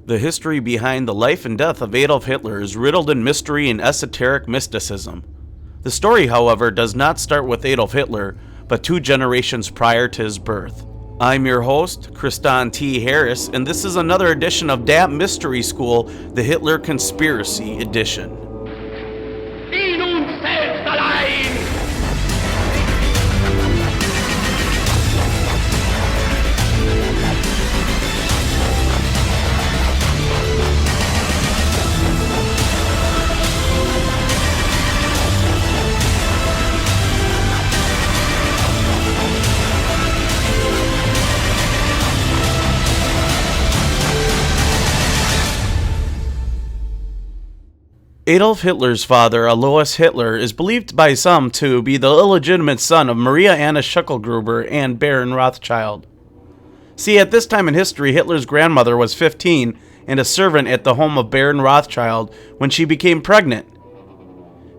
The history behind the life and death of Adolf Hitler is riddled in mystery and esoteric mysticism. The story, however, does not start with Adolf Hitler, but 2 generations prior to his birth. I'm your host, Kristan T. Harris, and this is another edition of DAP Mystery School, the Hitler Conspiracy Edition. Adolf Hitler's father, Alios Hitler, is believed by some to be the illegitimate son of Maria Anna Schickelgruber and Baron Rothschild. See, at this time in history, Hitler's grandmother was 15 and a servant at the home of Baron Rothschild when she became pregnant.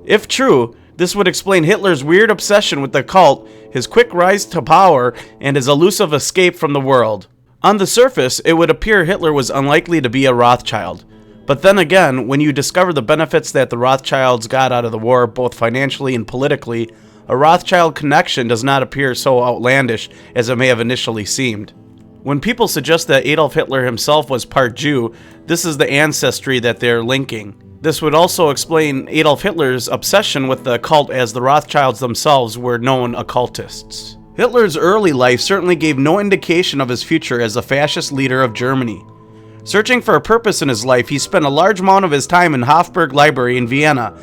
If true, this would explain Hitler's weird obsession with the occult, his quick rise to power, and his elusive escape from the world. On the surface, it would appear Hitler was unlikely to be a Rothschild. But then again, when you discover the benefits that the Rothschilds got out of the war, both financially and politically, a Rothschild connection does not appear so outlandish as it may have initially seemed. When people suggest that Adolf Hitler himself was part Jew, this is the ancestry that they're linking. This would also explain Adolf Hitler's obsession with the occult, as the Rothschilds themselves were known occultists. Hitler's early life certainly gave no indication of his future as a fascist leader of Germany. Searching for a purpose in his life, he spent a large amount of his time in Hofburg Library in Vienna,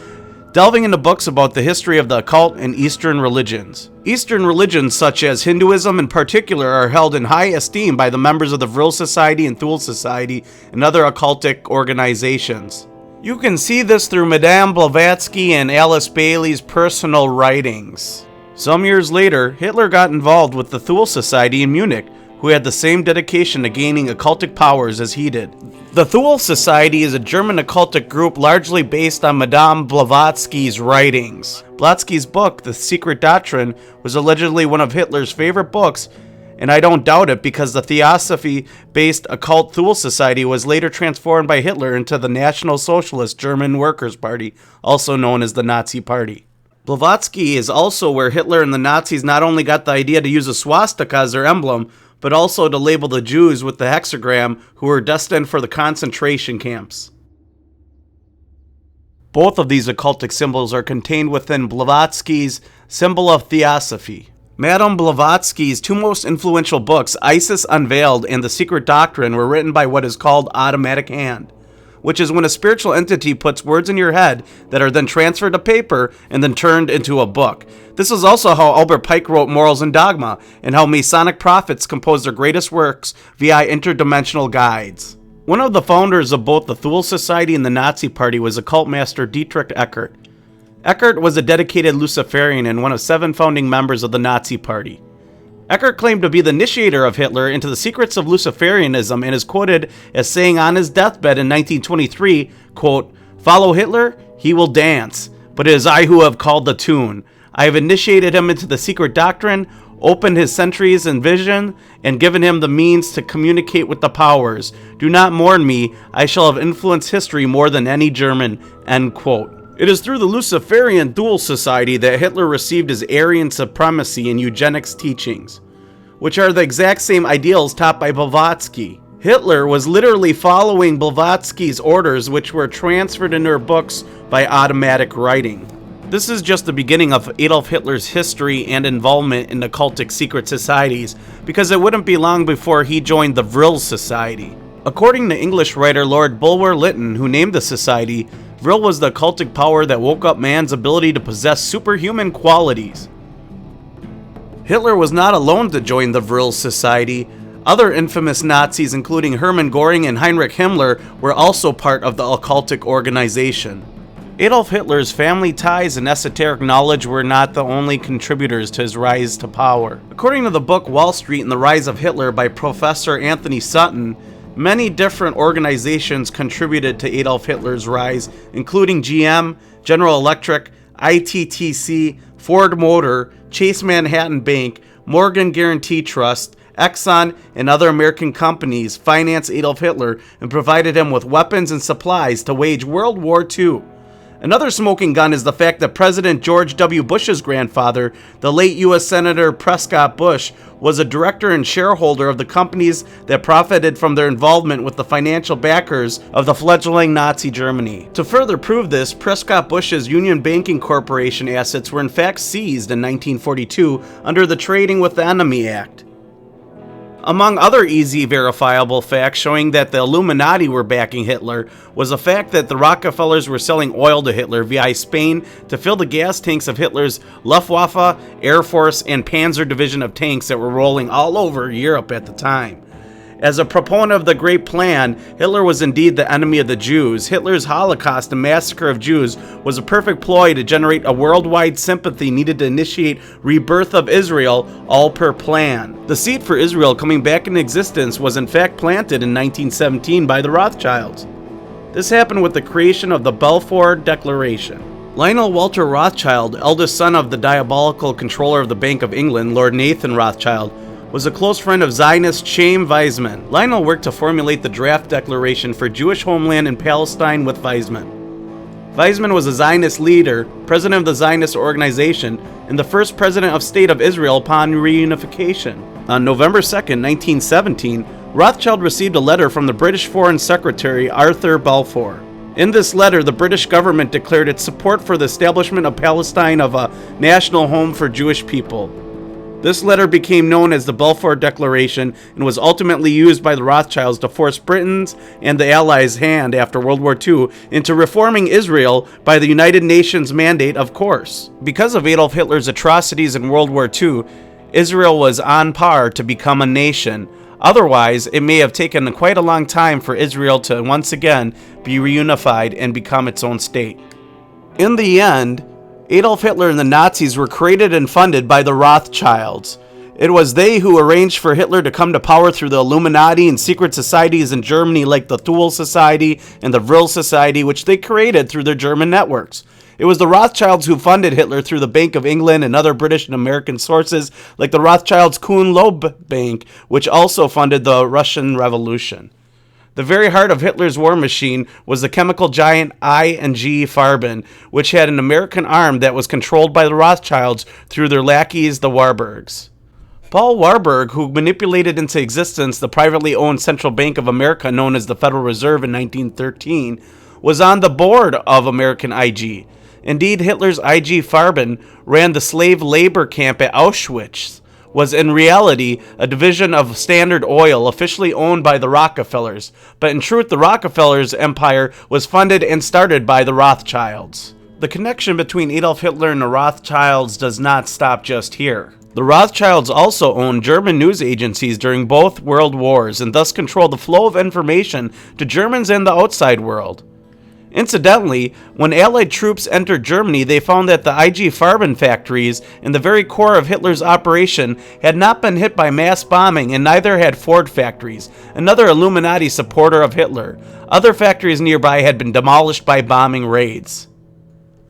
delving into books about the history of the occult and Eastern religions. Eastern religions, such as Hinduism in particular, are held in high esteem by the members of the Vril Society and Thule Society and other occultic organizations. You can see this through Madame Blavatsky and Alice Bailey's personal writings. Some years later, Hitler got involved with the Thule Society in Munich, who had the same dedication to gaining occultic powers as he did. The Thule Society is a German occultic group largely based on Madame Blavatsky's writings. Blavatsky's book, The Secret Doctrine, was allegedly one of Hitler's favorite books, and I don't doubt it because the theosophy-based occult Thule Society was later transformed by Hitler into the National Socialist German Workers' Party, also known as the Nazi Party. Blavatsky is also where Hitler and the Nazis not only got the idea to use a swastika as their emblem, but also to label the Jews with the hexagram who were destined for the concentration camps. Both of these occultic symbols are contained within Blavatsky's Symbol of Theosophy. Madame Blavatsky's 2 most influential books, Isis Unveiled and The Secret Doctrine, were written by what is called automatic hand, which is when a spiritual entity puts words in your head that are then transferred to paper and then turned into a book. This is also how Albert Pike wrote Morals and Dogma, and how Masonic prophets composed their greatest works via interdimensional guides. One of the founders of both the Thule Society and the Nazi Party was occult master Dietrich Eckart. Eckart was a dedicated Luciferian and one of 7 founding members of the Nazi Party. Eckart claimed to be the initiator of Hitler into the secrets of Luciferianism and is quoted as saying on his deathbed in 1923, quote, "Follow Hitler, he will dance, but it is I who have called the tune. I have initiated him into the secret doctrine, opened his sentries in vision, and given him the means to communicate with the powers. Do not mourn me, I shall have influenced history more than any German," end quote. It is through the Luciferian Thule Society that Hitler received his Aryan supremacy and eugenics teachings, which are the exact same ideals taught by Blavatsky. Hitler was literally following Blavatsky's orders, which were transferred into her books by automatic writing. This is just the beginning of Adolf Hitler's history and involvement in occultic secret societies, because it wouldn't be long before he joined the Vril Society. According to English writer Lord Bulwer-Lytton, who named the society, Vril was the occultic power that woke up man's ability to possess superhuman qualities. Hitler was not alone to join the Vril Society. Other infamous Nazis, including Hermann Göring and Heinrich Himmler, were also part of the occultic organization. Adolf Hitler's family ties and esoteric knowledge were not the only contributors to his rise to power. According to the book Wall Street and the Rise of Hitler by Professor Antony Sutton, many different organizations contributed to Adolf Hitler's rise, including GM, General Electric, ITTC, Ford Motor, Chase Manhattan Bank, Morgan Guarantee Trust, Exxon, and other American companies financed Adolf Hitler and provided him with weapons and supplies to wage World War II. Another smoking gun is the fact that President George W. Bush's grandfather, the late U.S. Senator Prescott Bush, was a director and shareholder of the companies that profited from their involvement with the financial backers of the fledgling Nazi Germany. To further prove this, Prescott Bush's Union Banking Corporation assets were in fact seized in 1942 under the Trading with the Enemy Act. Among other easy verifiable facts showing that the Illuminati were backing Hitler was the fact that the Rockefellers were selling oil to Hitler via Spain to fill the gas tanks of Hitler's Luftwaffe, Air Force, and Panzer Division of tanks that were rolling all over Europe at the time. As a proponent of the Great Plan, Hitler was indeed the enemy of the Jews. Hitler's Holocaust and massacre of Jews was a perfect ploy to generate a worldwide sympathy needed to initiate rebirth of Israel, all per plan. The seed for Israel coming back into existence was in fact planted in 1917 by the Rothschilds. This happened with the creation of the Balfour Declaration. Lionel Walter Rothschild, eldest son of the diabolical controller of the Bank of England, Lord Nathan Rothschild, was a close friend of Zionist Chaim Weizmann. Lionel worked to formulate the draft declaration for Jewish homeland in Palestine with Weizmann. Weizmann was a Zionist leader, president of the Zionist organization, and the first president of State of Israel upon reunification. On November 2, 1917, Rothschild received a letter from the British Foreign Secretary Arthur Balfour. In this letter, the British government declared its support for the establishment of Palestine of a national home for Jewish people. This letter became known as the Balfour Declaration and was ultimately used by the Rothschilds to force Britain's and the Allies' hand after World War II into reforming Israel by the United Nations mandate, of course. Because of Adolf Hitler's atrocities in World War II, Israel was on par to become a nation. Otherwise, it may have taken quite a long time for Israel to once again be reunified and become its own state. In the end, Adolf Hitler and the Nazis were created and funded by the Rothschilds. It was they who arranged for Hitler to come to power through the Illuminati and secret societies in Germany like the Thule Society and the Vril Society, which they created through their German networks. It was the Rothschilds who funded Hitler through the Bank of England and other British and American sources like the Rothschilds Kuhn-Loeb Bank, which also funded the Russian Revolution. The very heart of Hitler's war machine was the chemical giant Ing Farben, which had an American arm that was controlled by the Rothschilds through their lackeys, the Warburgs. Paul Warburg, who manipulated into existence the privately owned Central Bank of America known as the Federal Reserve in 1913, was on the board of American IG. Indeed, Hitler's Ig Farben ran the slave labor camp at Auschwitz, was in reality a division of Standard Oil officially owned by the Rockefellers, but in truth the Rockefellers' empire was funded and started by the Rothschilds. The connection between Adolf Hitler and the Rothschilds does not stop just here. The Rothschilds also owned German news agencies during both world wars and thus controlled the flow of information to Germans and the outside world. Incidentally, when Allied troops entered Germany, they found that the IG Farben factories in the very core of Hitler's operation had not been hit by mass bombing, and neither had Ford factories, another Illuminati supporter of Hitler. Other factories nearby had been demolished by bombing raids.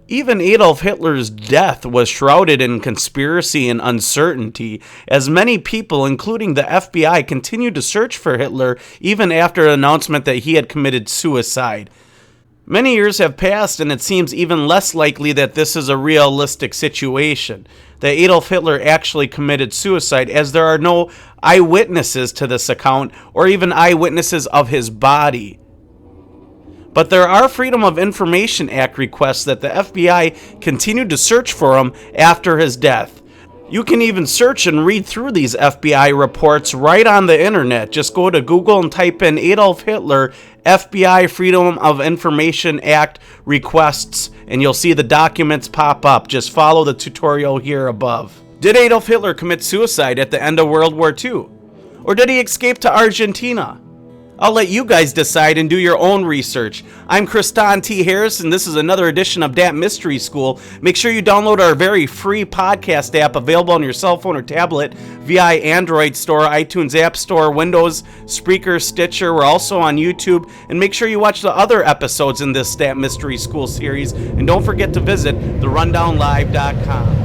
Even Adolf Hitler's death was shrouded in conspiracy and uncertainty, as many people, including the FBI, continued to search for Hitler even after an announcement that he had committed suicide. Many years have passed, and it seems even less likely that this is a realistic situation, that Adolf Hitler actually committed suicide, as there are no eyewitnesses to this account, or even eyewitnesses of his body. But there are Freedom of Information Act requests that the FBI continued to search for him after his death. You can even search and read through these FBI reports right on the internet. Just go to Google and type in Adolf Hitler FBI Freedom of Information Act requests, and you'll see the documents pop up. Just follow the tutorial here above. Did Adolf Hitler commit suicide at the end of World War II? Or did he escape to Argentina? I'll let you guys decide and do your own research. I'm Kristan T. Harris, and this is another edition of Dat Mystery School. Make sure you download our very free podcast app available on your cell phone or tablet via Android Store, iTunes App Store, Windows, Spreaker, Stitcher. We're also on YouTube. And make sure you watch the other episodes in this Dat Mystery School series. And don't forget to visit therundownlive.com.